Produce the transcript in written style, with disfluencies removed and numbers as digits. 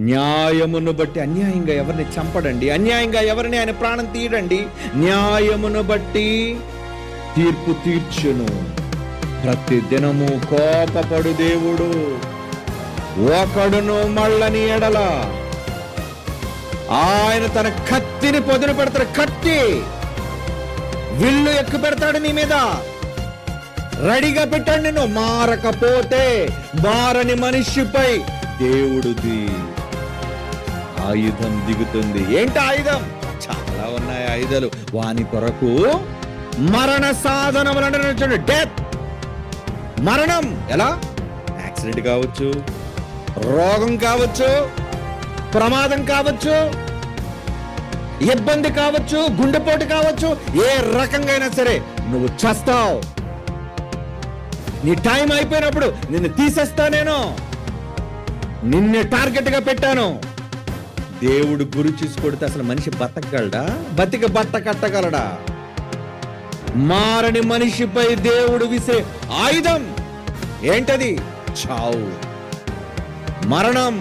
న్యాయమును బట్టి అన్యాయంగా ఎవరిని చంపడండి, అన్యాయంగా ఎవరిని ఆయన ప్రాణం తీయడండి. న్యాయమును బట్టి తీర్పు తీర్చును. ప్రతి దినము కోపపడు దేవుడు ఒకడును మళ్ళని ఎడల ఆయన తన కత్తిని పొదును పెడతాడు. కత్తి విల్లు ఎక్కు పెడతాడు నీ మీద. రెడీగా పెట్టాడు నిన్ను. మారకపోతే మారని మనిషిపై దేవుడిది ఆయుధం దిగుతుంది. ఏంటి ఆయుధం? చాలా ఉన్నాయి ఆయుధాలు. వాని కొరకు మరణ సాధనములు. డెత్, మరణం. ఎలా? యాక్సిడెంట్ కావచ్చు, రోగం కావచ్చు, ప్రమాదం కావచ్చు, ఇబ్బంది కావచ్చు, గుండెపోటు కావచ్చు. ఏ రకంగా అయినా సరే నువ్వు చస్తావు. నీ టైం అయిపోయినప్పుడు నిన్ను తీసేస్తా. నేను నిన్నే టార్గెట్ గా పెట్టాను. దేవుడు గురి చూసుకొడితే అసలు మనిషి బతకగలడా? బట్ట కట్టగలడా? మారని మనిషిపై దేవుడు విసే ఆయుధం ఏంటది? చావు, మరణం.